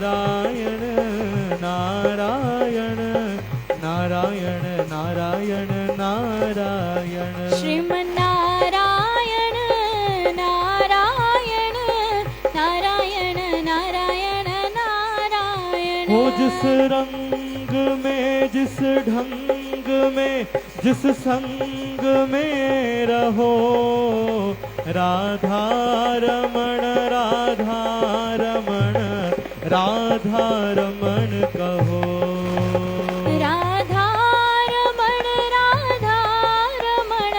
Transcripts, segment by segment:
नारायण नारायण नारायण नारायण नारायण श्रीमन्नारायण नारायण नारायण नारायण नारायण। हो जिस रंग में जिस ढंग में जिस संग में रहो राधा रमण राधा रमण राधा रमण कहो। राधा रमण राधा रमण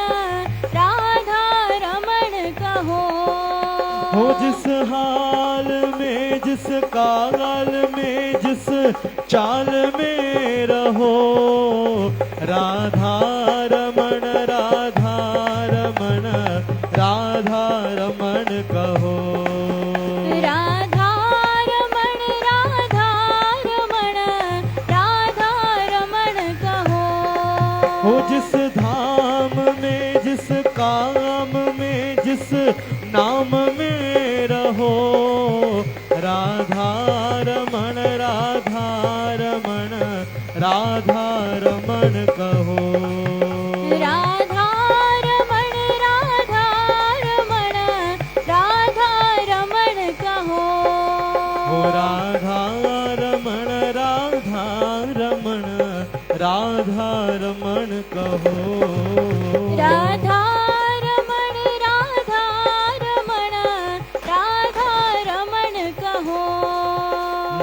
राधा रमण कहो। हो जिस हाल में जिस काल में जिस चाल में रहो राधा रमण राधा रमण राधा रमण कहो। राधा रमण राधा रमण राधा रमण कहो। हो जिस धाम में जिस काम में जिस नाम में रहो राधा रमण राधा रमण राधा रमण कहो। राधा रमण राधा रमण राधा रमण कहो। हो राधा रमण राधा रमण राधा रमण कहो। राधा रमण राधा रमण राधा रमण कहो।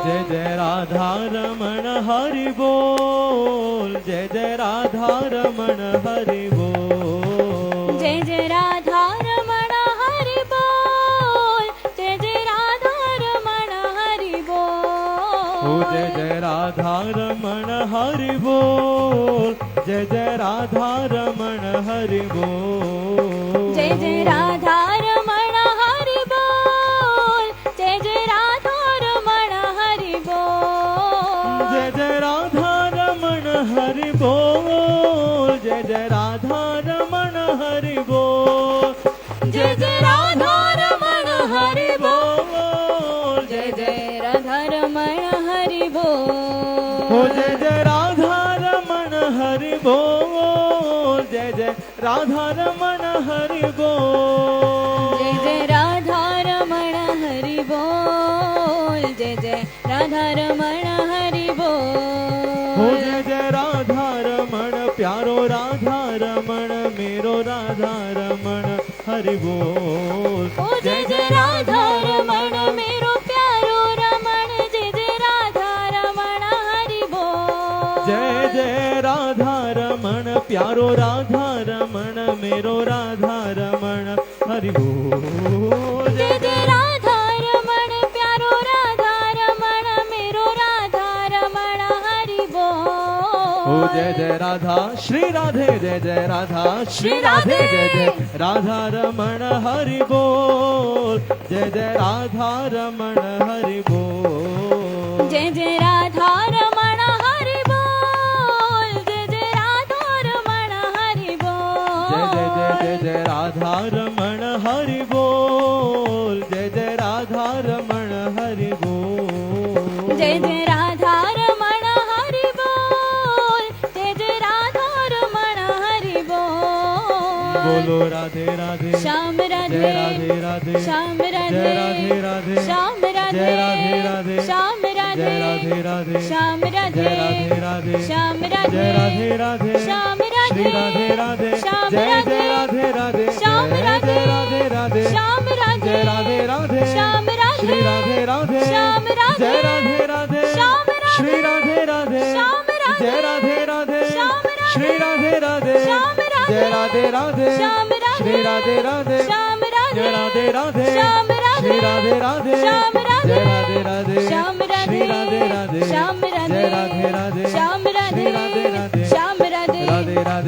जय जय राधा रमण हरि बोल जय जय राधा रमण हरि बोल। जय जय राधा रमण हरि बोल जय जय राधा रमण हरि बोल। हो जय जय राधा रमण हरि बोल जय जय राधा रमण हरि बोल। जय जय राधा रमण हरि बोल जय जय राधा रमण हरि बोल। जय जय राधा रमण हरि बोल जय जय राधा रमण हरि बोल। जय जय राधा रमण हरि बोल जय जय राधा रमण हरि बोल। हो जय जय राधा रमण हरि बोल जय जय राधा रमण हरि बोल। जय जय राधा रमण हरि बोल जय जय राधा रमण हरि बोल। हो जय जय राधा रमण प्यारो राधा रमण मेरो राधा रमण हरि बोल। ओ जय जय राधा रमण मेरो प्यारो रमण जय जय राधा रमण हरि बोल। जय जय राधा रमण प्यारो राधा रमण मेरो राधा रमण हरि बोल। जय जय राधा रमण प्यारो राधा रमण मेरो राधा रमण हरि बोल। हो जय जय राधा श्री राधे जय जय राधा श्री राधे जय जय राधा रमण हरि बोल। जय जय राधा रमण हरि बोल। जय जय राधा रमण हरि बोल जय जय राधा रमण हरि बोल। जय जय जय जय जय राधा रमण हरि बोल जय जय राधा रमण हरि बोल। जय जय राधा रमण हरि बोल जय जय राधा रमण हरि बोल। बोलो राधे राधे श्याम राधे जय राधे राधे श्याम राधे जय राधे राधे श्याम राधे जय राधे राधे श्याम राधे जय राधे राधे श्याम राधे जय राधे राधे श्याम राधे जय राधे राधे श्याम राधे श्री राधे राधे श्याम जय राधे जय राधे राधे श्याम जय राधे राधे राधे श्याम राधे जय राधे राधे श्याम राधे श्री राधे राधे श्याम राधे जय राधे राधे श्याम राधे श्री राधे राधे श्याम राधे जय राधे राधे श्याम राधे श्री राधे राधे श्याम राधे जय राधे राधे श्याम राधे श्री राधे राधे श्याम राधे जय राधे राधे श्याम राधे श्री राधे राधे श्याम राधे जय राधे राधे श्याम राधे श्री राधे राधे श्याम राधे जय राधे राधे श्याम राधे श्री राधे राधे श्याम राधे राधे राधे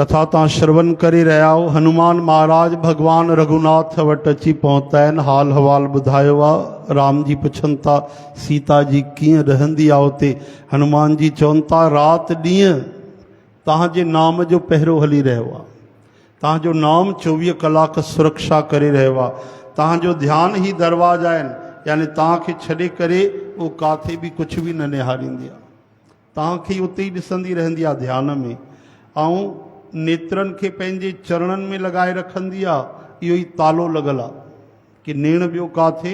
कथा ता श्रवण करे रहिया हो। हनुमान महाराज भगवान रघुनाथ वट अची पहुता आहिनि, हाल हवाल ॿुधायो आहे। राम जी पुछनि था सीता जी कीअं रहंदी आहे उते। हनुमान जी चवनि था राति ॾींहं तव्हांजे नाम जो पहिरो हली रहियो आहे, तव्हांजो नाम 24 कलाक सुरक्षा करे रहियो आहे। तव्हांजो ध्यानु ई दरवाजा आहिनि, यानी तव्हांखे छॾे करे उहो काथे बि कुझु बि न निहारींदी आहे, तव्हांखे उते ई ॾिसंदी रहंदी आहे ध्यान में। ऐं नेत्रनि खे पंहिंजे चरणनि में लॻाए रखंदी आहे। इहो ई तालो लॻल आहे कि नेण ॿियो काथे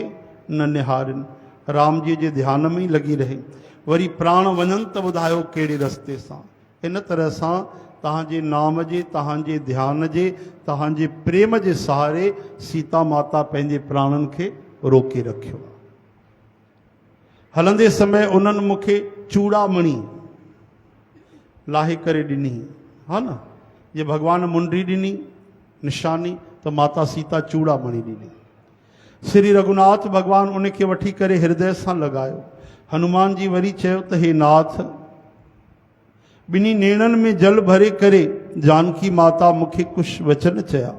न निहारनि, राम जी जे ध्यान में ई लॻी रहे। वरी प्राण वञनि त ॿुधायो कहिड़े रस्ते सां। इन तरह सां तव्हांजे नाम जे, तव्हांजे ध्यान जे, तव्हांजे प्रेम जे सहारे सीता माता पंहिंजे प्राणनि खे रोके रखियो। हलंदे समय उन्हनि मूंखे चूड़ामणी लाहे करे ॾिनी, हा न। ये भगवान मुंडी ॾिनी निशानी, त माता सीता चूड़ामणी ॾिनी। श्री रघुनाथ भगवान उनखे वठी करे हृदय सां लॻायो। हनुमान जी वरी चयो त हे नाथ, ॿिन्ही नेणनि में जल भरे करे जानकी माता मूंखे कुझु वचन चया।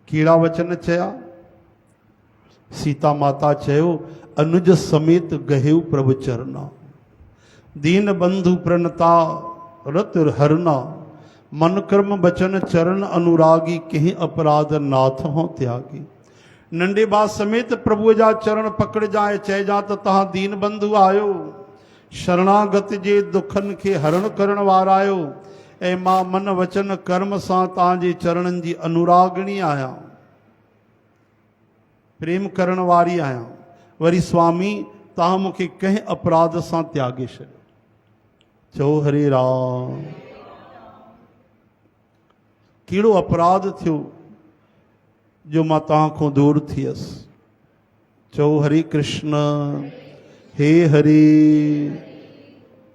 कहिड़ा वचन चया? सीता माता चयो अनुज समेत गहेऊ प्रभु चरना, दीन बंधु प्रणता रत हरना, मन कर्म बचन चरण अनुरागी, कहीं अपराध नाथ हो त्यागी। नंढे बा समेत प्रभु जा चरण पकड़ जाए, चइजा त तव्हां दीन बंधु आयो, शरणागत जे दुखन खे हरण करण वारा आहियो। ऐं मां मन वचन कर्म सां तव्हांजे चरणनि जी अनुरागणी आहियां, प्रेम करण वारी आहियां। वरी स्वामी तव्हां मूंखे कंहिं अपराध सां त्यागे छॾियो। चओ हरे राम। कहिड़ो अपराध थियो जो मां तव्हां खां दूर थियसि? चओ हरे कृष्ण, हे हरे।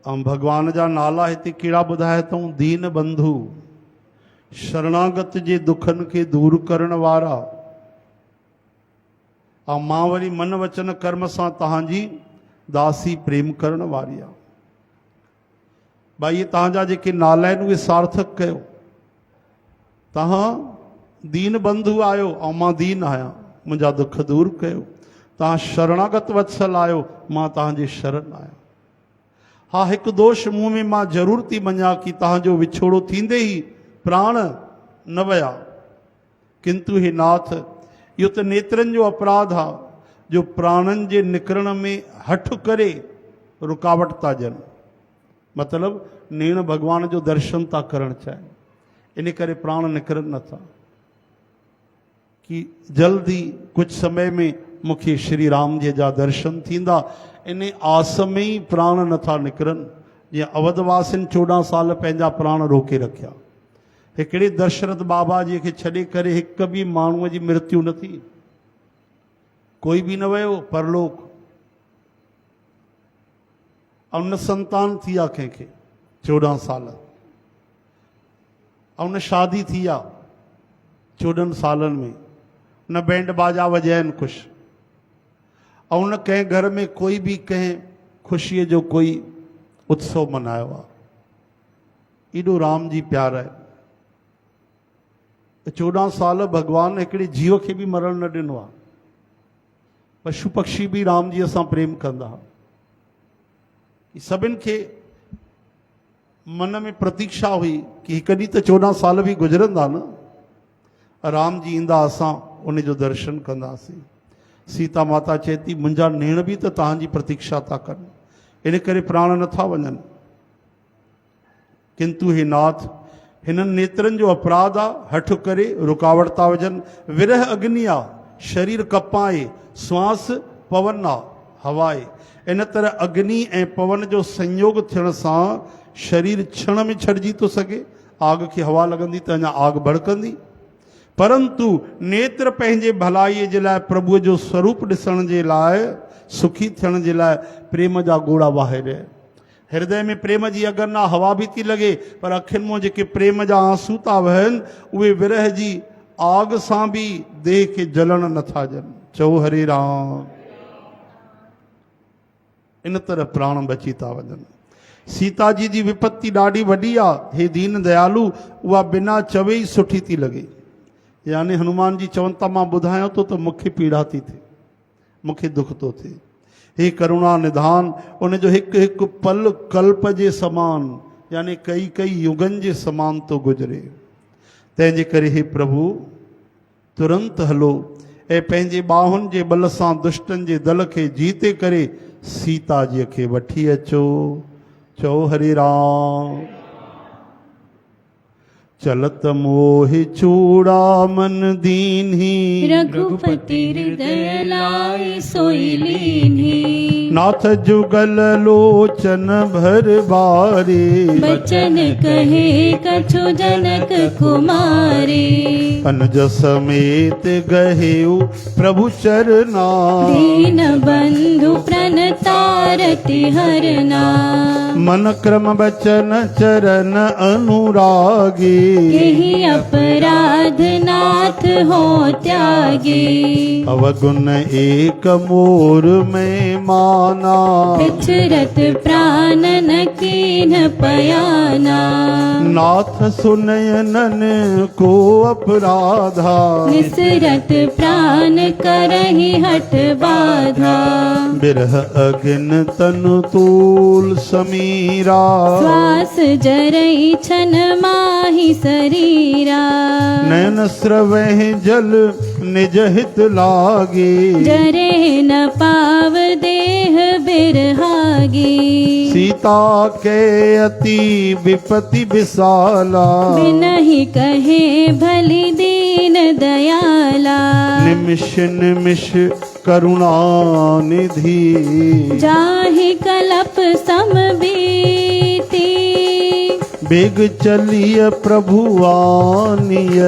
ऐं भगवान जा नाला हिते कहिड़ा ॿुधाया अथऊं? दीन बंधु, शरणागत जे दुखनि खे दूर करण वारा। ऐं मां वरी मन वचन कर्म सां तव्हांजी दासी प्रेम करण वारी आहे। भाई ये तव्हांजा जेके नाला आहिनि उहे सार्थक कयो। तव्हां दीन बंधु आहियो ऐं मां दीन आहियां, मुंहिंजा दुख दूर कयो। तव्हां शरणागत वत्सल आहियो, मां तव्हांजे शरण आहियां। हा, हिकु दोष मूं में मां ज़रूरु थी मञा कि तव्हांजो विछोड़ो थींदे ई प्राण न विया, किंतु हे नाथ, इहो त नेत्रनि जो अपराध आहे जो प्राणनि जे निकिरण में हठ करे रुकावट था ॾियनि। मतिलबु नेण भगवान जो दर्शन था करणु चाहिनि, इन करे प्राण निकिरनि नथा कि जल्दी कुझु समय में मूंखे श्री राम जी जा दर्शन थींदा। इन आस में ई प्राण नथा निकिरनि। जीअं अवधवासिन 14 साल पंहिंजा प्राण रोके रखिया। हिकिड़े दशरथ बाबा जी खे छॾे करे हिकु बि माण्हूअ जी मृत्यु न थी, कोई बि न वियो परलोक। ऐं न संतान थी आहे कंहिंखे 14 साल, ऐं न शादी थी आहे 14 सालनि में, न बैंड बाजा वॼाइनि कुझु, ऐं न कंहिं घर में कोई बि कंहिं ख़ुशीअ जो कोई उत्सव मनायो आहे। एॾो राम जी प्यार आहे। 14 साल भगवान हिकिड़े जीव खे बि मरण न ॾिनो आहे। पशु पक्षी बि राम जीअ सां प्रेम कंदा। सभिनि खे मन में प्रतीक्षा हुई कि हिकु ॾींहुं त 14 साल बि गुज़रंदा न, राम जी ईंदा, असां उन जो दर्शन कंदासीं। सीता माता चए थी मुंहिंजा नेण बि त तव्हांजी प्रतीक्षा था कनि, इन करे प्राण नथा वञनि। किंतु हे नाथ, हिननि नेत्रनि जो अपराध आहे, हठ करे रुकावट था विझनि। विरह अग्नि आहे, शरीर कपाए, श्वास पवन आहे, हवा आहे। इन तरह अग्नि ऐं पवन जो संयोग थियण सां शरीर क्षण में छॾिजी थो सघे। आग खे हवा लॻंदी त अञा आग भड़कंदी, परंतु नेत्र पंहिंजे भलाईअ जे लाइ, प्रभुअ जो स्वरूप ॾिसण जे लाइ, सुखी थियण जे लाइ प्रेम जा गोड़ा वाहे रहे। हृदय में प्रेम जी अगरि न हवा बि थी लॻे, पर अखियुनि मां जेके प्रेम जा आंसू था वहनि, उहे विरह जी आग सां बि देह खे जलण नथा ॾियनि। चओ हरे राम। इन तरह प्राण बची था वञनि। सीता जी जी विपत्ति ॾाढी वॾी आहे। हे दीन दयालु, उहा बिना चवे ई सुठी थी लॻे। यानी हनुमान जी चवनि था मां ॿुधायां थो त मूंखे पीड़ा थी थिए, मूंखे दुख थो थिए। हे करुणा निधान, उनजो हिकु हिकु पल कल्प जे समान, यानी कई कई युगनि जे समान थो गुज़रे। तंहिंजे करे हे प्रभु तुरंत हलो ऐं पंहिंजे ॿाहुनि जे बल सां दुष्टनि जे दल खे जीते करे सीता जीअ खे वठी अचो। चओ हरे राम। चलत मोहि चूड़ामन दीन्ही, रघुपति हृदय लाए सोई लीन्ही। नाथ जुगल लोचन भर बारे, बचन कहे कछु जनक कुमारे। अनुज समेत गहेउ प्रभु चरना, दीन बंधु प्रणतारति हरना। मन क्रम बचन चरण अनुरागी, यही अपराध नाथ हो त्यागी। अवगुण एक मोर में माना, बिछरत प्राण न कीन पयाना। नाथ सुनयनन को अपराधा, निसरत प्राण करहि हठ बाधा। बिरह अगिन तनु तूल समीरा, श्वास जरई छन माहि शरीरा। नयन स्रवह जल निज हित लागे, जरे न पाव देह बिरहागी। सीता के अति विपति विशाला, बिनहि कहे भली दीन दयाला। निमिष निमिष करुणा निधि, जाहि कलप सम बीती। बेग चलिय प्रभु आनिय,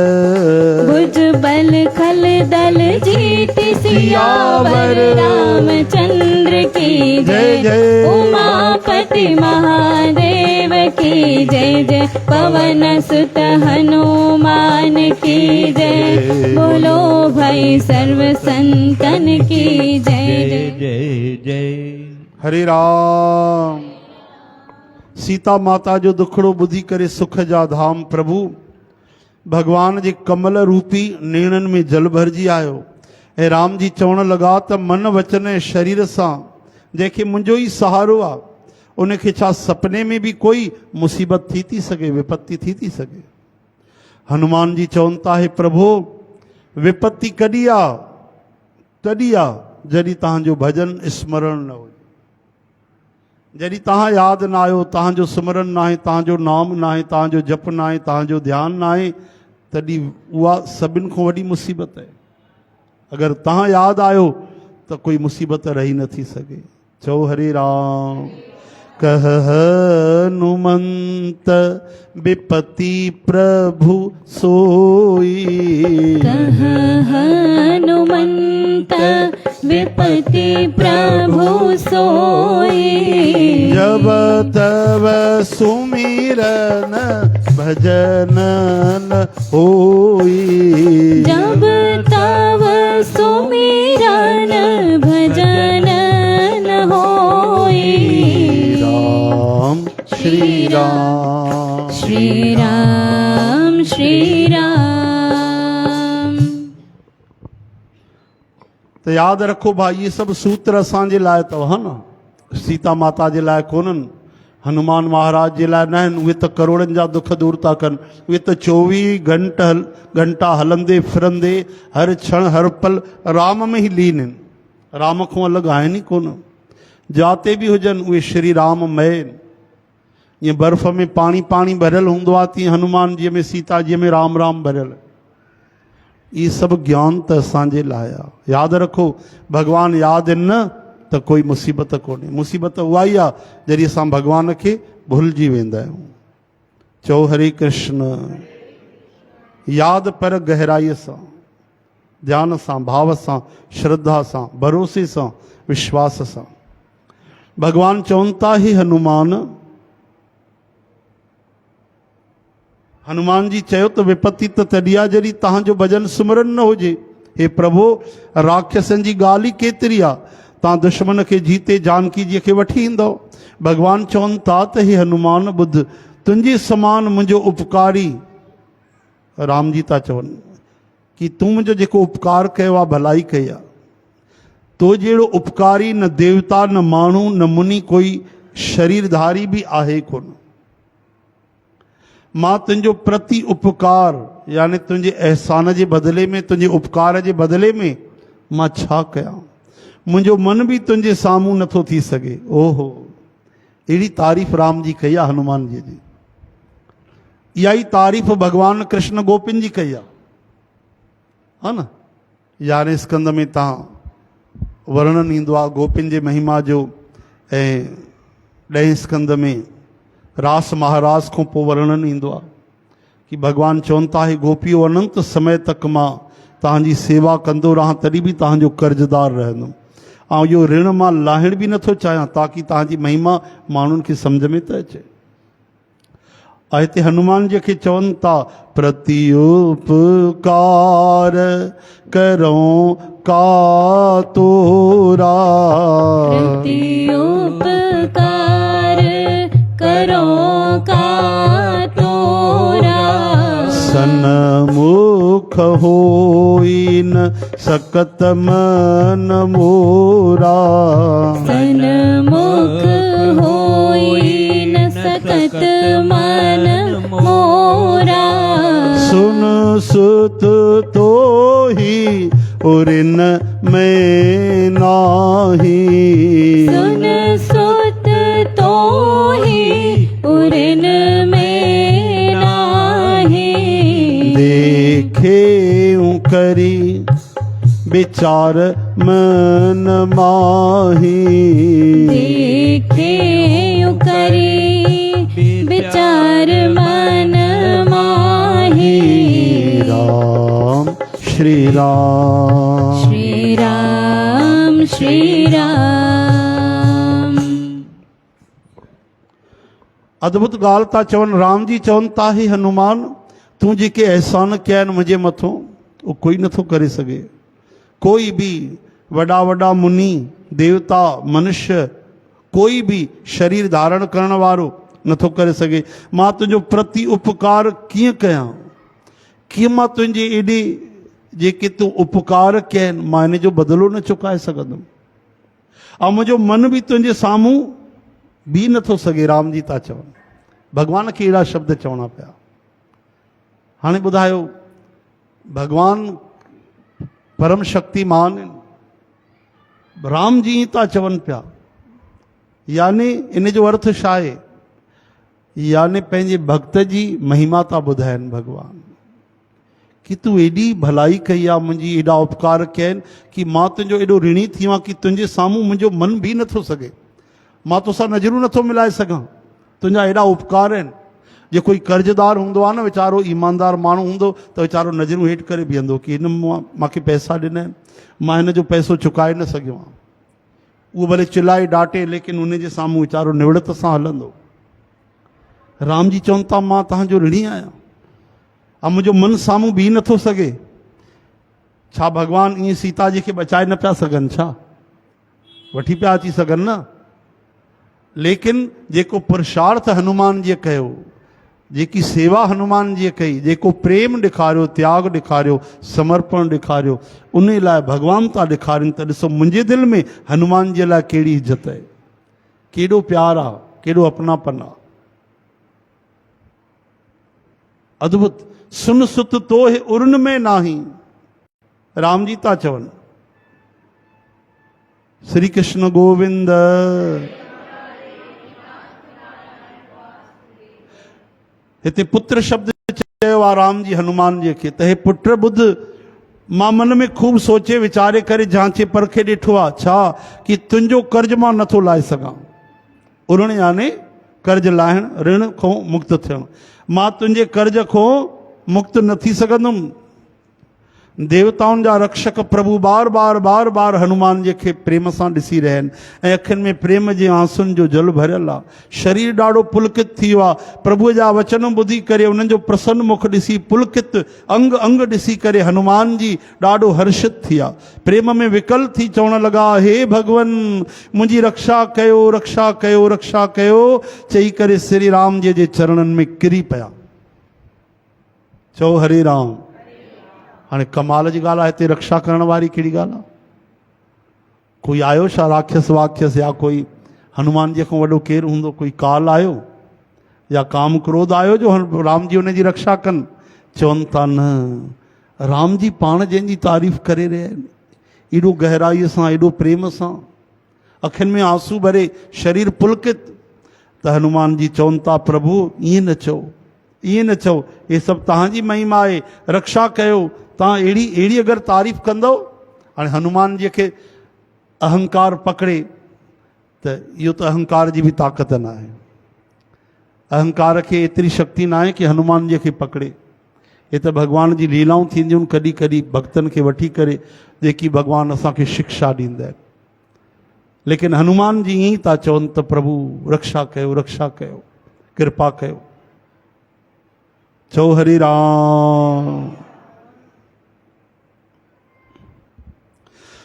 भुज बल खल दल जीत सियावर रामचंद्र की जय जय। उमापति महादेव की जय जय। पवन सुत हनुमान की जय। बोलो भाई सर्व संतन की जय जय जय जय। हरे राम। सीता माता जो दुखड़ो ॿुधी करे सुख जा धाम प्रभु भगवान जे कमल रूपी नेणनि में जल भरिजी आयो ऐं राम जी चवण लॻा त मन वचन ऐं शरीर सां जंहिंखे मुंहिंजो ई सहारो आहे उनखे छा सपने में बि कोई मुसीबत थी सघे, विपत्ति थी सघे। हनुमान जी चवनि था हे प्रभु विपत्ति कॾहिं आहे, तॾहिं आहे जॾहिं तव्हांजो भजन स्मरण न हुजे, जॾहिं तव्हां यादि न आयो, तव्हांजो सिमरन न आहे, तव्हांजो नाम न आहे, तव्हांजो जप न आहे, तव्हांजो ध्यानु न आहे, तॾहिं उहा सभिनि खां वॾी मुसीबत आहे। अगरि तव्हां यादि आयो त कोई मुसीबत रही नथी सघे। चओ हरे राम। कह हनुमंत विपति प्रभु सोई, कह हनुमंत विपति प्रभु सोई। जब तब सुमिरन भजन न होई, जब तब सुमिरन भजन न होई। राम श्री राम श्री राम श्री राम। तो याद रखो भाई ये सब सूत्र असांजे लाइ अथव हा न, सीता माता जे लाइ कोन्हनि, हनुमान महाराज जे लाइ न आहिनि। उहे त करोड़नि जा दुख दूर था कनि। उहे त 24 घंटा हलंदे फिरंदे हर क्षण हर पल राम में ई लीन आहिनि, राम खां अलॻि आहिनि ई कोन। जाते बि हुजनि उहे श्री राम मय आहिनि। ईअं बर्फ़ में पाणी पाणी भरियल हूंदो आहे तीअं हनुमान जीअ में सीता जीअ में राम राम भरियल। ये सभु ज्ञान त असांजे लाइ आहे। यादि रखो भॻवान यादि आहिनि न त कोई मुसीबत कोन्हे। मुसीबत उहा ई आहे जॾहिं असां भॻवान खे भुलिजी वेंदा आहियूं। चओ हरे कृष्ण। यादि पर गहराईअ सां, ध्यान सां, भाव सां, श्रद्धा सां, भरोसे सां, विश्वास सां। भगवान चवनि था हे हनुमान, हनुमान जी चयो त विपत्ति त तॾहिं आहे जॾहिं तव्हांजो भजन सिमरन न हुजे। हे प्रभु राक्षसनि जी ॻाल्हि ई केतिरी आहे, तव्हां दुश्मन खे जीते जानकी जी खे वठी ईंदव। भगवान चवनि था त हे हनुमान ॿुध, तुंहिंजे समान मुंहिंजो उपकारी, राम जी था चवनि कि तूं मुंहिंजो जेको उपकार कयो आहे भलाई कई आहे, तो जहिड़ो उपकारी न देवता न माण्हू न मुनि कोई शरीरधारी बि आहे कोन। मां तुंहिंजो प्रति उपकार यानी तुंहिंजे अहसान जे बदिले में, तुंहिंजे उपकार जे बदिले में मां छा कयां? मुंहिंजो मन बि तुंहिंजे साम्हूं नथो थी सघे। ओहो, अहिड़ी तारीफ़ राम जी कई आहे हनुमान जी जी। इहा ई तारीफ़ भगवान कृष्ण गोपिन जी कई आहे, हा न। 11 स्कंद में तव्हां वर्णन ईंदो आहे गोपिन जे महिमा जो, ऐं 10 स्कंद में रास महाराज खां पोइ वर्णन ईंदो आहे कि भगवान चवनि था, हे गोपियो, अनंत समय तक मां तव्हांजी सेवा कंदो रहां तॾहिं बि तव्हांजो कर्ज़दार रहंदुमि, ऐं इहो ऋण मां लाहिण बि नथो चाहियां, ताकि तव्हांजी महिमा माण्हुनि खे सम्झ में त अचे। ऐं हिते हनुमान जी खे चवनि था, प्रति उपकार करो का तोरा, प्रति उपकार करो का तोरा, सन्मुख होई न सकत मन मोरा, सन्मुख होई न सकत मन मोरा, सुन सुत तो ही उरिन में नाही, सुन सुत तो ही उरिन में नाही, देखे करी विचार मन माही, देखे करी विचार मन माही, राम श्री राम श्री राम श्री राम। अद्भुत ॻाल्हि था चवनि। राम जी चवनि था, हे हनुमान, तूं जेके अहसान कया आहिनि मुंहिंजे मथां, उहो कोई नथो करे सघे। कोई भी वॾा वॾा मुनि देवता मनुष्य कोई भी शरीर धारण करण वारो नथो करे सघे। मां तुंहिंजो प्रति उपकार कीअं कयां? कीअं मां तुंहिंजे एॾे जेके तूं उपकार कया आहिनि मां इन जो बदिलो न चुकाए सघंदुमि, ऐं मुंहिंजो मन बि तुंहिंजे साम्हूं बीह नथो सघे। राम जी था चवनि, भॻवान खे अहिड़ा शब्द चवणा पिया। हाणे ॿुधायो, भगवान परम शक्तिमान राम जी था चवनि पिया, यानी इन जो अर्थ छा आहे? यानी पंहिंजे भक्त जी महिमा था ॿुधाइनि भगवान कि तूं एॾी भलाई कई आहे, मुंहिंजी एॾा उपकार कया आहिनि कि मां तुंहिंजो एॾो ऋणी थी आहियां कि तुंहिंजे साम्हूं मुंहिंजो मन बि नथो सघे, मां तोसां नज़रूं नथो मिलाए सघां। तुंहिंजा एॾा उपकार आहिनि। जे कोई कर्ज़दार हूंदो आहे न, वीचारो ईमानदार माण्हू हूंदो त वीचारो नज़रूं हेठि करे बीहंदो कि हिन मूंखे पैसा ॾिना आहिनि, मां हिन जो पैसो चुकाए न सघियो आहियां। उहो भले चिल्लाए डांटे, लेकिन उन जे साम्हूं वीचारो निवड़त सां हलंदो। राम जी चवनि था, मां तव्हांजो ऋणी आहियां ऐं मुंहिंजो मन साम्हूं बीह नथो सघे। छा भगवान ईअं सीता जी खे बचाए न पिया सघनि? छा वठी पिया अची सघनि न? लेकिन जेको पुरुषार्थ हनुमान जी कयो, जेकी सेवा हनुमान जी कई, जेको प्रेम ॾेखारियो, त्याग ॾेखारियो, समर्पण ॾेखारियो, उन लाइ भगवान था ॾेखारनि त ॾिसो मुंहिंजे दिलि में हनुमान जी लाइ कहिड़ी इज़त आहे, केॾो प्यार आहे, केॾो अपनापन आहे। अद्भुत। सुन सुत तो है उर्न में नाही, राम जी था चवनि। श्री कृष्ण गोविंद। हिते पुत्र शब्द चयो आहे राम जी हनुमान जी खे, त हे पुत्र ॿुध, मां मन में खूब सोचे वीचारे करे जांचे परखे ॾिठो आहे छा कि तुंहिंजो कर्ज मां नथो लाहे सघां। उरण याने कर्ज लाहिण, ऋण खां मुक्त थियणु। मां तुंहिंजे कर्ज खां मुक्त न थी सघंदुमि। देवताउनि जा रक्षक प्रभु बार बार बार बार हनुमान जी खे प्रेम सां ॾिसी रहिया आहिनि ऐं अखियुनि में प्रेम जे आंसुनि जो जल भरियल आहे। शरीर ॾाढो पुलकित थी वियो आहे। प्रभुअ जा वचन ॿुधी करे उन्हनि जो प्रसन्न मुख ॾिसी पुलकित अंग अंग ॾिसी करे हनुमान जी ॾाढो हर्षित थी विया। प्रेम में विकल थी चवण लॻा, हे भगवन मुंहिंजी रक्षा कयो, रक्षा कयो, रक्षा कयो, चई करे श्री राम जी जे चरणनि में किरी पिया। चओ हरे राम। हाणे कमाल जी ॻाल्हि आहे, हिते रक्षा करण वारी कहिड़ी ॻाल्हि आहे? कोई आयो छा राक्षस वाक्षस या कोई हनुमान जी खां वॾो केरु हूंदो? कोई काल आयो या काम क्रोध आयो जो राम जी हुनजी रक्षा कनि? चवनि था न, राम जी पाण जंहिंजी तारीफ़ करे रहिया आहिनि, एॾो गहराईअ सां, एॾो प्रेम सां, अखियुनि में आंसू भरे, शरीर पुलकित। त हनुमान जी चवनि था, प्रभु ईअं न चओ, ईअं न चओ, ये सभु तव्हांजी महिमा आहे, रक्षा कयो। तव्हां अहिड़ी अगरि तारीफ़ कंदव। हाणे हनुमान जी खे अहंकार पकड़े त इहो त अहंकार जी बि ताक़त न आहे। अहंकार खे एतिरी शक्ति न आहे कि हनुमान जी खे पकड़े। ये त भॻवान जी लीलाऊं थींदियूं आहिनि कॾहिं कॾहिं भक्तनि खे वठी करे, जेकी भॻवान असांखे शिक्षा ॾींदा आहिनि। लेकिन हनुमान जी ईअं था चवनि त प्रभु रक्षा कयो, रक्षा कयो, कृपा कयो। चओ हरे राम।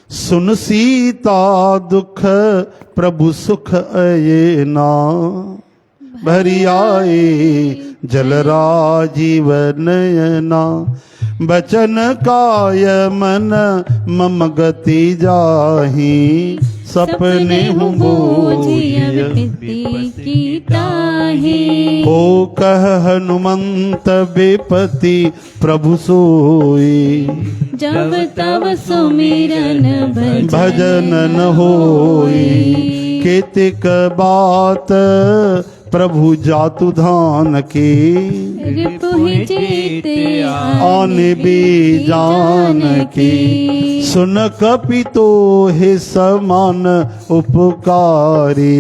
सुन सीता दुख प्रभु सुख अये ना, भरी आए जल राजीव नयना, बचन काय मन मम गति जाही, सपने हूँ बोझिय हो कह हनुमंत बेपति प्रभु सोई, जब तब सुमिरन भजन न होई, केतिक बात प्रभु जातु धान के, रिपुहि चेत आन भी जान की, सुन कपितो हे समान उपकारी,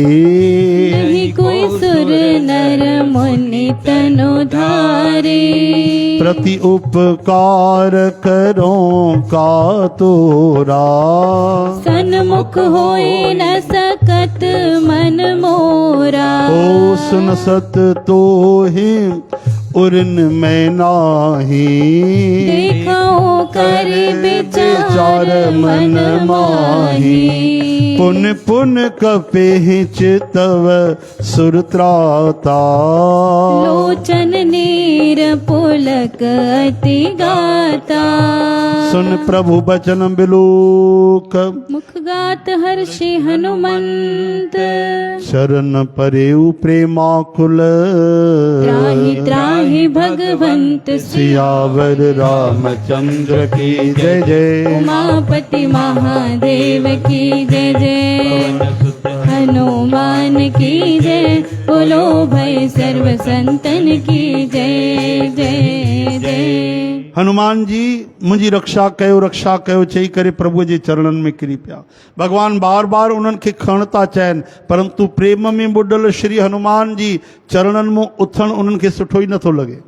नहीं कोई सुर नर मुनि तनु धारे, प्रति उपकार करो का तोरा, सन्मुख होए न सकत मन मोरा, ओ सुन सत तो ही उर्न में नाही, देखाओ कर विचार मन माही, पुन पुन कपे चितव सुरत्राता, लोचन नीर पुलक अति गाता, सुन प्रभु बचन बिलोक, मुख गात हर्षि हनुमंत, शरण परेउ प्रेमाकुल, त्राहि त्राहि भगवंत सियावर रामचंद्र की जय जय, उमापति महादेव की जय जय, हनुमान की जय, बोलो भय सर्व संतन की जय जय जय। हनुमान जी मुंहिंजी रक्षा कयो, रक्षा कयो चई करे प्रभु जे चरणनि में किरी पिया। भगवान बार बार उन्हनि खे खणण था चाहिनि, परंतु प्रेम में ॿुॾल श्री हनुमान जी चरणनि में उथणु उन्हनि खे सुठो ई नथो लॻे।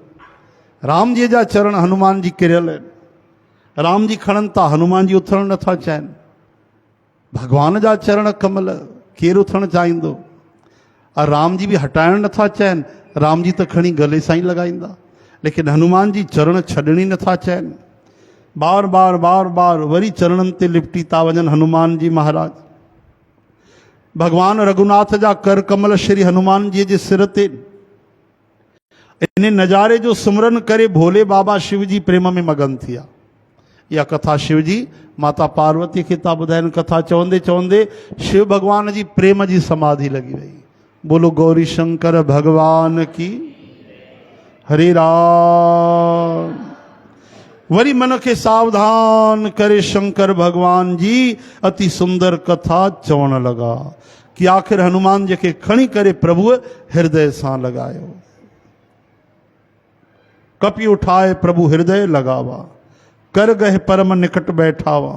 राम जी जा चरण हनुमान जी किरियल आहिनि, राम जी खणनि था, हनुमान जी उथणु नथा चाहिनि। भगवान जा चरण कमल केरु उथणु चाहींदो? और राम जी बि हटाइण नथा चाहिनि, राम जी त खणी गले सां ई लॻाईंदा, लेकिन हनुमान जी चरण छॾणी नथा चाहिनि। बार बार बार बार वरी चरणनि ते लिपटी था वञनि हनुमान जी महाराज। भगवान रघुनाथ जा कर कमल श्री हनुमान जी जे सिर ते। इन नज़ारे जो सुमरन करे भोले बाबा शिव जी प्रेम में मगन थिया। इहा कथा शिव जी माता पार्वती खे था ॿुधाइनि। कथा चवंदे चवंदे शिव भगवान जी प्रेम जी समाधि लगी वई। बोलो गौरी शंकर भगवान की। हरे राम। वरी मन के सावधान करे शंकर भगवान जी अति सुंदर कथा चवण लगा कि आखिर हनुमान जी के खणी करे प्रभु हृदय सां लगायो। कपि उठाए प्रभु हृदय लगावा, कर गए परम निकट बैठावा।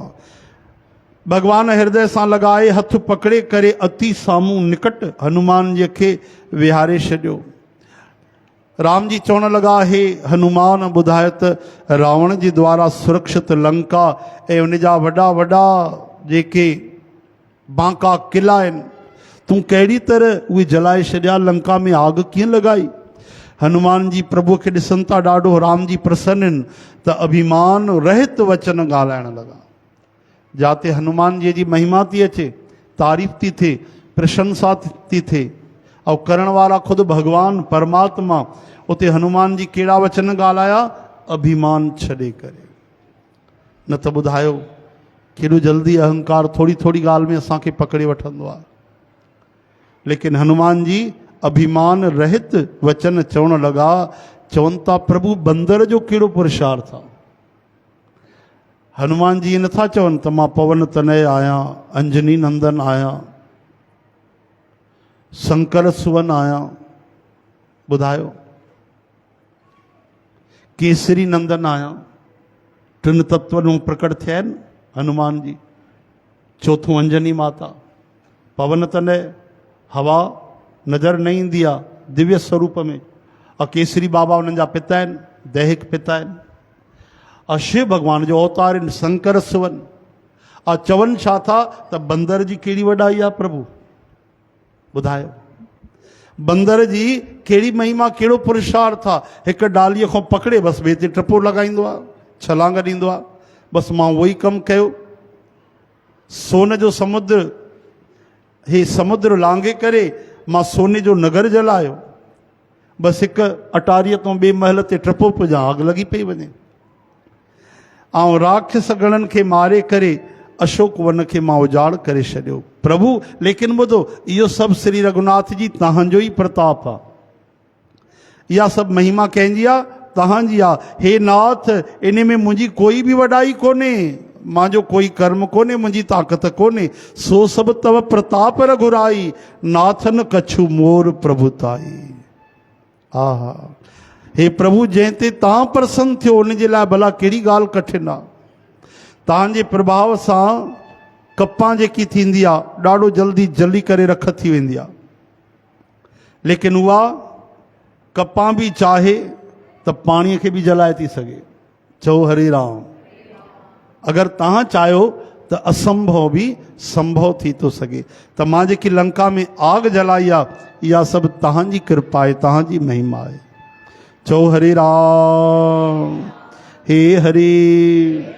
भगवान हृदय सां लगाए हथ पकड़े करे अति सामू निकट हनुमान जी के विहारे छॾियो। राम जी चवण लगा, हे हनुमान ॿुधायो त रावण जे द्वारा सुरक्षित लंका ऐं उन जा वॾा वॾा जेके बांका किला आहिनि, तूं कहिड़ी तरह उहे जलाए छॾिया, लंका में आग कीअं लॻाई। हनुमान जी प्रभु खे ॾिसनि था ॾाढो राम जी प्रसन्न आहिनि त अभिमान रहित वचन ॻाल्हाइण लॻा। जाते हनुमान जी महिमा थी अचे, तारीफ़ थी थिए, प्रशंसा थी थिए, और करण वारा खुद भगवान परमात्मा, उते हनुमान जी कहिड़ा वचन ॻाल्हाया, अभिमान छॾे करे। न त ॿुधायो केॾो जल्दी अहंकार थोरी थोरी ॻाल्हि में असांखे पकड़े वठंदो आहे। लेकिन हनुमान जी अभिमान रहित वचन चवण लॻा, चवनि था प्रभु बंदर जो कहिड़ो पुरुषार्थ आहे। हनुमान जी नथा चवनि त मां पवन तनय आहियां, अंजनी नंदन आहियां, शंकर सुवन आहियां। ॿुधायो केसरी नंदन आहियां। टिन तत्वनि में प्रकट थिया आहिनि हनुमान जी। चौथों अंजनी माता, पवन तनय, हवा नज़र न ईंदी आहे दिव्य स्वरूप में, और केसरी बाबा उन्हनि जा पिता आहिनि, दैहिक पिता आहिनि, और शिव भगवान जो अवतार आहिनि, शंकर सुवन। और चवनि छा था त बंदर जी कहिड़ी वॾाई आहे प्रभु। ॿुधायो बंदर जी कहिड़ी महिमा, कहिड़ो पुरुषार्थ आहे। हिकु डालीअ खां पकड़े बसि ॿिए ते टपो लॻाईंदो आहे, छलांग ॾींदो आहे, बसि मां उहो ई कमु कयो। सोन जो समुद्र, हे समुद्र लांघे करे मां सोने जो नगर जलायो, बसि हिकु अटारीअ तो ॿिए महल ते टपो पुॼां, आग लॻी पई वञे। ऐं राक्षस गणनि खे मारे करे अशोक वन खे मां उजाड़ करे छॾियो प्रभु। लेकिन ॿुधो, इहो सभु श्री रघुनाथ जी तव्हांजो ई प्रताप आहे। इहा सभु महिमा कंहिंजी आहे, तव्हांजी आहे। हे नाथ, इन में मुंहिंजी कोई बि वॾाई कोन्हे, मुंहिंजो कोई कर्म कोन्हे, मुंहिंजी ताक़त कोन्हे। सो सभु तव प्रताप रघुराई, नाथन कछु मोर प्रभुताई। आहा, हे प्रभु, जंहिं ते तव्हां प्रसन्न थियो उन जे लाइ भला कहिड़ी ॻाल्हि कठिन आहे। तव्हांजे प्रभाव सां कपां जेकी थींदी आहे ॾाढो जल्दी जली करे रख थी वेंदी आहे, लेकिन उहा कपां बि चाहे त पाणीअ खे बि जलाए थी सघे। चओ हरे राम। अगरि तव्हां चाहियो त असंभव बि संभव थी थो सघे। त मां जेकी लंका में आग जलाई आहे, इहा सभु तव्हांजी कृपा आहे, तव्हांजी महिमा आहे। चओ हरे राम। हे हरे।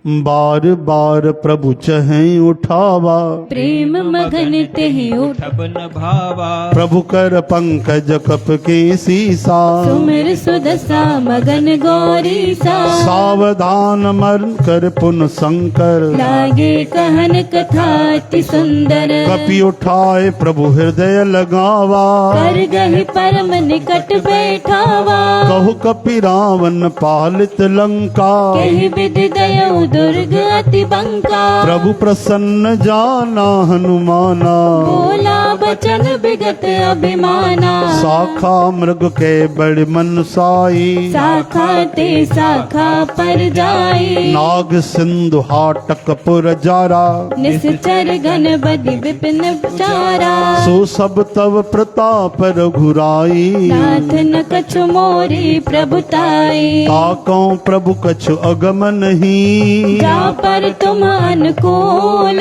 बार बार प्रभु चहें उठावा, प्रेम मगन तेहि उठब न भावा। प्रभु कर पंकज कप के सीसा, सुमिर सुदशा मगन गौरी सा। सावधान मन कर पुन शंकर, लागे कहन कथा अति सुंदर। कपि उठाए प्रभु हृदय लगावा, कर गहि परम निकट बैठावा। कहु कपि रावण पालित लंका, कहि विधि दयौ दुर्ग अति बंका। प्रभु प्रसन्न जाना हनुमाना, बोला बचन विगत अभिमाना। शाखा मृग के बड़ मन साई, शाखा ते शाखा पर जाई। नाग सिंधु हाटक पुर जारा, निश्चर गण बदि विपिन चारा। सो सब तव प्रताप रघुराई, नाथ न कछु मोरी प्रभुताई। ताकौ प्रभु कछु अगम नहीं, जा पर तुम अनुकूल।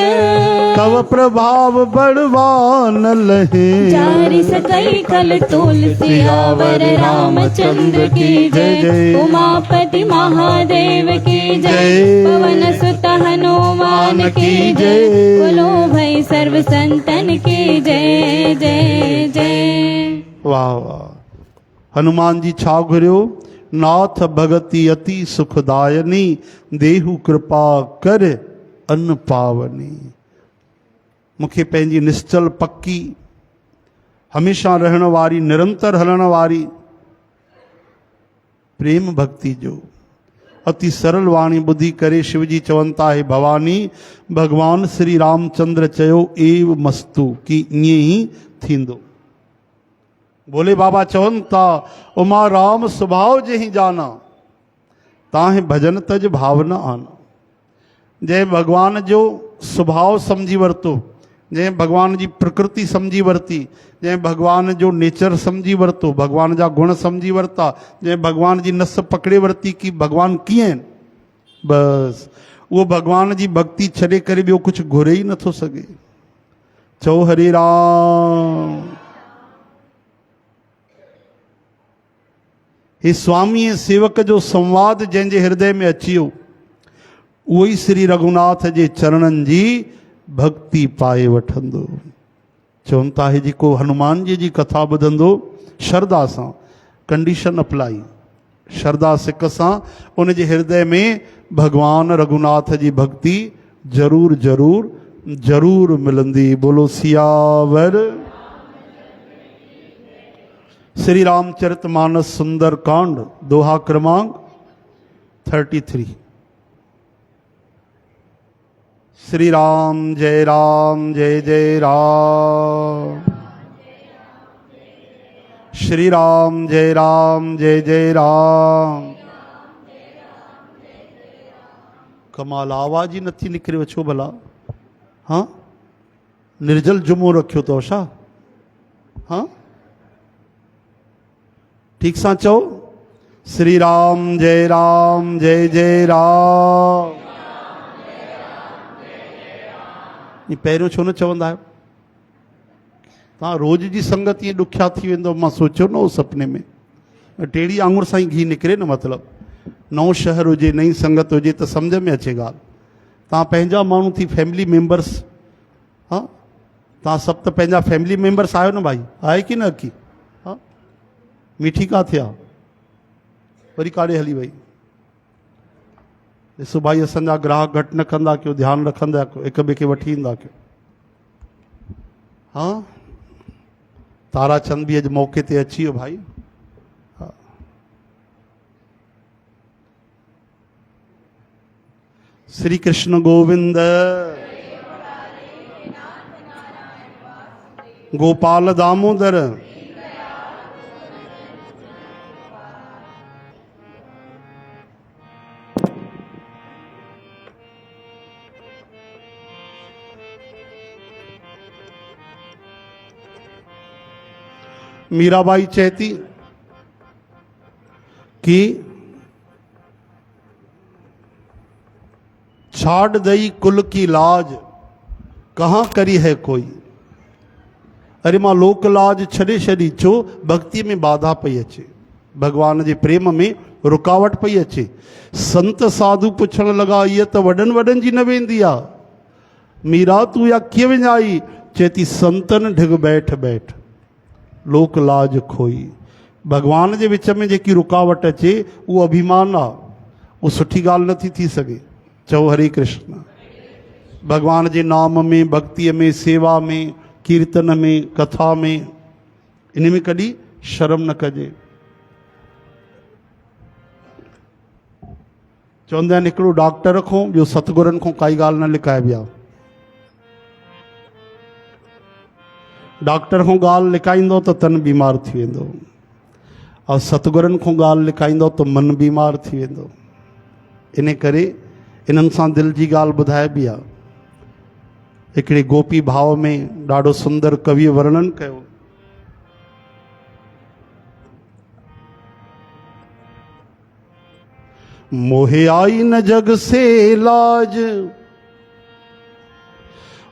तव प्रभाव बड़वान लहे, जारी सकई कल तोल सियावर रामचंद्र की जय। उमापति महादेव की जय। पवन सुत हनुमान की जय। बोलो भाई सर्व संतन की जय जय जय। वाह वाह। हनुमान जी छा घुरियो, नाथ भगति अति सुखदायनी, देहु कृपा कर अन पावनी। मूंखे पंहिंजी निश्चल पक्की हमेशा रहण वारी, निरंतर हलण वारी प्रेम भक्ति जो अति सरल वाणी ॿुधी करे शिवजी चवनि था, हे भवानी, भगवान श्री रामचंद्र चयो एव मस्तु, की ईअं ई थींदो। बोले बाबा चवनि था, उमा राम स्वभाव जही जाना, ताहे भजन तज भावना आना। जंहिं भगवान जो स्वभाव सम्झी वरितो, जंहिं भगवान जी प्रकृति सम्झी वरिती, जंहिं भगवान जो नेचर सम्झी वरितो, भगवान जा गुण सम्झी वरिता, जंहिं भगवान जी नस पकड़े वरिती कि भगवान कीअं आहिनि, बसि उहो भगवान जी भक्ति छॾे करे ॿियो कुझु घुरे ई नथो सघे। चओ हरे राम। हे स्वामी ऐं सेवक जो संवाद जंहिंजे हृदय में अची वियो, उहो ई श्री रघुनाथ जे चरणनि जी भक्ति पाए वठंदो। चवनि था हे जेको हनुमान जी जी कथा ॿुधंदो श्रद्धा सां, कंडीशन अप्लाई, श्रद्धा सिक सां उन जे हृदय में भगवान रघुनाथ जी भक्ति जरूर जरूर जरूर मिलंदी। बोलो सियावर। श्री रामचरितमानस सुंदर कांड दोहा क्रमांक 33। श्री राम जय जय राम, श्री राम जय जय राम। कमाल, आवाज ही नथी निकिरे छो भला? हाँ, निर्जल जुमो रखियो तो छा? हाँ, ठीक सां चओ, श्री राम जय जय राम। ये पहिरियों छो न चवंदा आहियो? तव्हां रोज़ जी संगत ईअं ॾुखिया थी वेंदो, मां सोचियो न हो सपने में। टेड़ी आंगुर सां ई घी निकिरे न, मतिलबु नओं शहर हुजे, नई संगत हुजे त सम्झ में अचे ॻाल्हि। तव्हां पंहिंजा माण्हू थी, फैमिली मेंबर्स, हाँ तव्हां सभु त पंहिंजा फैमिली मेंबर्स आहियो न भाई, आहे की न की? हाँ, मीठी काथे आहे, वरी काॾे हली वई? ॾिसो भाई, असांजा ग्राहक घटि न कंदा कयो, ध्यानु रखंदा कयो, हिक ॿिए खे वठी ईंदा कयो। हाँ, ताराचंद भी अॼु मौके ते अची वियो भाई। हाँ, श्री कृष्ण गोविंद, गोपाल दामोदर, मीराबाई चहती कि छाड़ दई कुल की लाज, कहाँ करी है कोई। अरे मां लोक लाज छॾे छॾी, छो? भक्ति में बाधा पई अचे, भगवान जे प्रेम में रुकावट पई अचे। संत साधु पुछण लॻा, इहा त वॾनि वॾनि जी न वेंदी आहे, मीरा तूं या कीअं विञाई? चेती संतन ढिग बैठ बैठ, लोक लाज खोई। भगवान जे विच में जेकी रुकावट अचे उहो अभिमान आहे, उहो सुठी ॻाल्हि नथी थी सघे। चओ हरे कृष्ण। भगवान जे नाम में, भक्तिअ में, सेवा में, कीर्तन में, कथा में, इन में कॾहिं शर्म न कजे। चवंदा आहिनि हिकिड़ो डॉक्टर खां ॿियो सतगुरनि खां काई ॻाल्हि न लिकाइबी आहे। डॉक्टर खां ॻाल्हि लिकाईंदो त तन बीमार थी वेंदो, और सतगुरनि खां ॻाल्हि लिकाईंदो त मन बीमार थी वेंदो। इन करे इन्हनि सां दिलि जी ॻाल्हि ॿुधाइबी आहे। हिकिड़े गोपी भाव में ॾाढो सुंदर कविअ वर्णन कयो। मोहे आई न जग से लाज,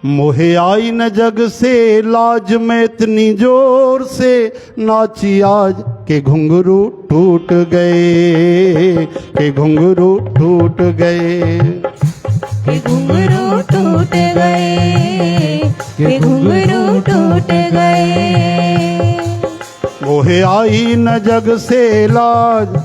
मोहे आई न जग से लाज, मैं इतनी जोर से नाची आज के घुंघरू टूट गए, के घुंघरू टूट गए, के घुंघरू टूट गए, के घुंघरू टूट गए। मोहे आई न जग से लाज,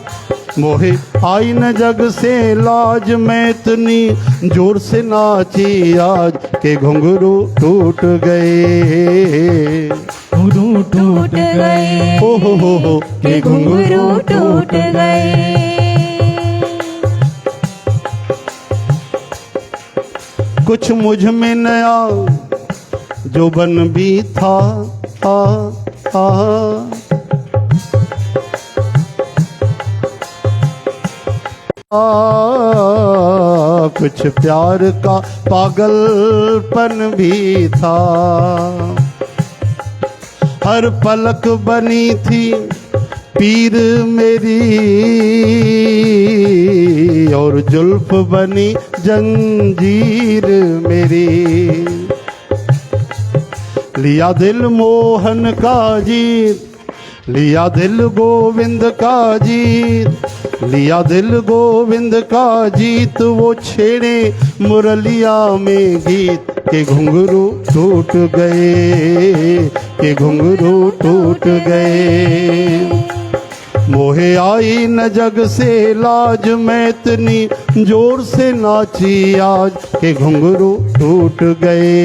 मोहे आई न जग से लाज, मैं इतनी जोर से नाची आज के घुंघरू टूट गए, घुंघरू टूट गए, ओ हो के घुंघरू टूट गए। कुछ मुझ में नया जो बन भी था, कुछ प्यार का पागलपन भी था। हर पलक बनी थी पीर मेरी और जुल्फ बनी जंजीर मेरी। लिया दिल मोहन का जीत, लिया दिल गोविंद का जीत, लिया दिल गोविंद का जीत। वो छेड़े मुरलिया में गीत के घुंघरू टूट गए, के घुंघरू टूट गए। मोहे आई न जग से लाज, मैं इतनी जोर से नाची आज के घुंघरू टूट गए,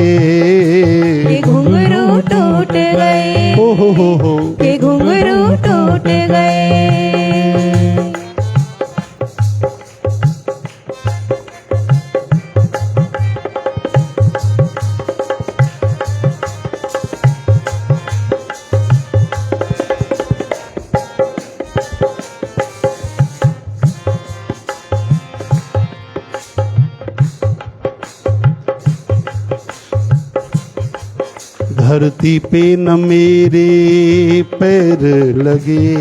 के घुंघरू टूट गए, ओ हो के घुंघरू टूट गए। धरती पे न मेरे पैर लगे,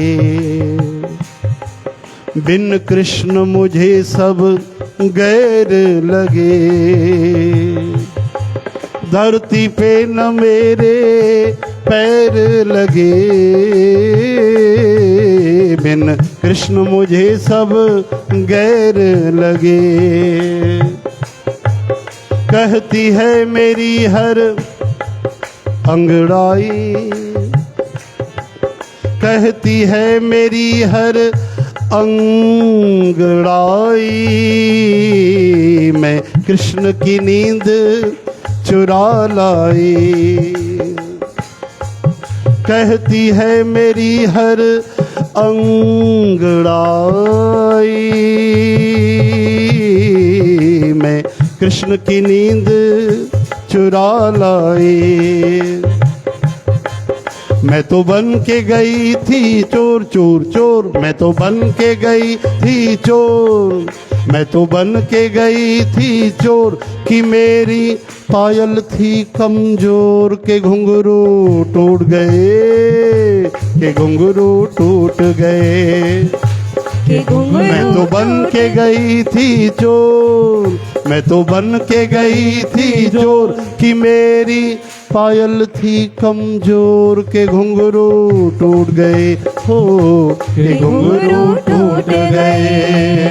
बिन कृष्ण मुझे सब गैर लगे। धरती पे न मेरे पैर लगे, बिन कृष्ण मुझे सब गैर लगे। कहती है मेरी हर अंगड़ाई, कहती है मेरी हर अंगड़ाई, मैं कृष्ण की नींद चुरा लाई। कहती है मेरी हर अंगड़ाई, मैं कृष्ण की नींद चुरा लाई। मैं तो बन के गई थी चोर चोर चोर, मैं तो बन के गई थी चोर, मैं तो बन के गई थी चोर कि मेरी पायल थी कमजोर के घुंघरू टूट गए, के घुंघरू टूट गए। के घुंघरू मैं तो बन के गई थी चोर, मैं तो बन के गई थी चोर कि मेरी पायल थी कमजोर के घुंघरू टूट गए, हो के घुंघरू टूट गए,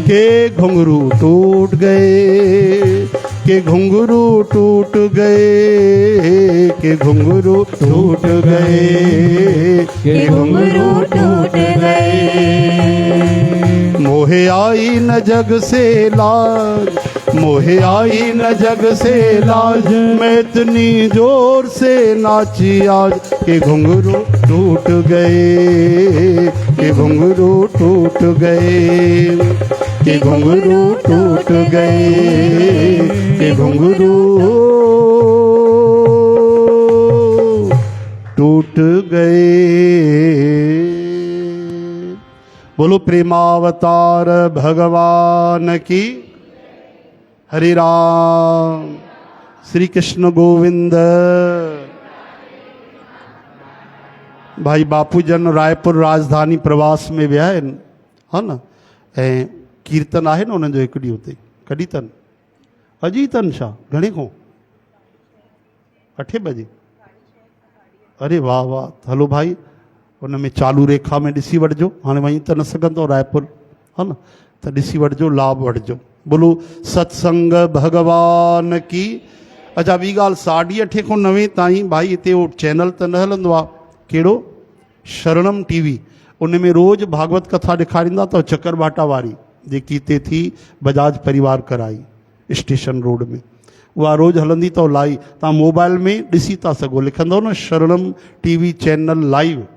के घुंघरू टूट गए, के घुंघरू टूट गए, के घुंघरू टूट गए, के घुंघरू टूट गए। मोहे आई न जग से लाज, मोहे आई न जग से लाज, मैं इतनी जोर से नाची आज के घुंघरू टूट गए, के घुंघरू टूट गए, के घुंघरू टूट गए, के घुंघरू टूट गए। बोलो प्रेमावतार भगवान की। हरे राम श्री कृष्ण गोविंद। भाई बापूजन रायपुर राजधानी प्रवास में विया है ना, ऐं कीर्तन आहे न उन्हनि जो हिकु ॾींहुं हुते कॾहिं अथनि, अॼु ई अथनि छा, घणे खां 8 बजे? अरे वाह वाह, हलो भाई उन में चालू रेखा में ॾिसी वठिजो, हाणे वञी त न सघंदो रायपुर, हा न, त ॾिसी वठिजो, लाभ वठिजो। बोलो सत्संग भगवान की। अच्छा ॿी ॻाल्हि, 8:30 खां 9 ताईं भाई हिते उहो चैनल त न हलंदो आहे, कहिड़ो शरणम टीवी, उन में रोज़ भागवत कथा ॾेखारींदा अथव, चकरभाटा वारी जेकी हिते थी बजाज परिवार कराई स्टेशन रोड में, उहा रोज़ हलंदी अथव लाइव, तव्हां मोबाइल में ॾिसी था सघो, लिखंदव न शरणम टीवी चैनल लाइव,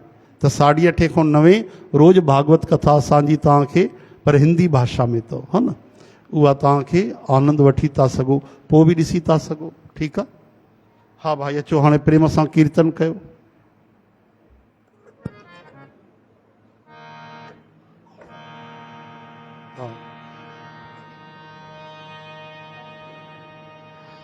त 8:30 खां 9 रोज़ भागवत कथा असांजी तव्हांखे पर हिंदी भाषा में अथव, हा न, उहा तव्हांखे आनंद वठी था सघो, पोइ बि ॾिसी था सघो, ठीकु आहे। हा भाई अचो हाणे प्रेम सां कीर्तन कयो। हा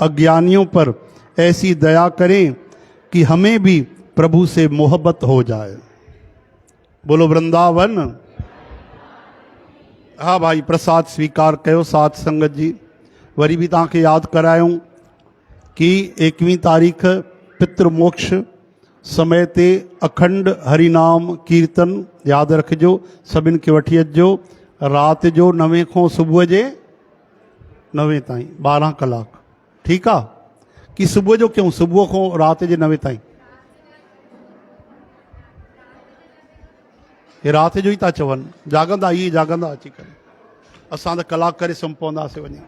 अज्ञानियों पर ऐसी दया करें कि हमें भी प्रभु से मोहब्बत हो जाए। बोलो वृंदावन। हाँ भाई, प्रसाद स्वीकार कयो साथ संगत जी। वरी भी तव्हांखे यादि करायूं कि 21 तारीख़ पितृमोक्ष समय ते अखंड हरिनाम कीर्तन यादि रखिजो, सभिनि खे वठी अचिजो। राति जो 9 खां सुबुह जे 9 ताईं 12 कलाक, ठीकु आहे? कि सुबुह जो क्यों, सुबुह खां राति जे 9 ताईं? हे राति जो ई था चवनि, जागंदा, इहे जागंदा अची करे। असां त कलाक करे सुम्ही पवंदासीं वञी।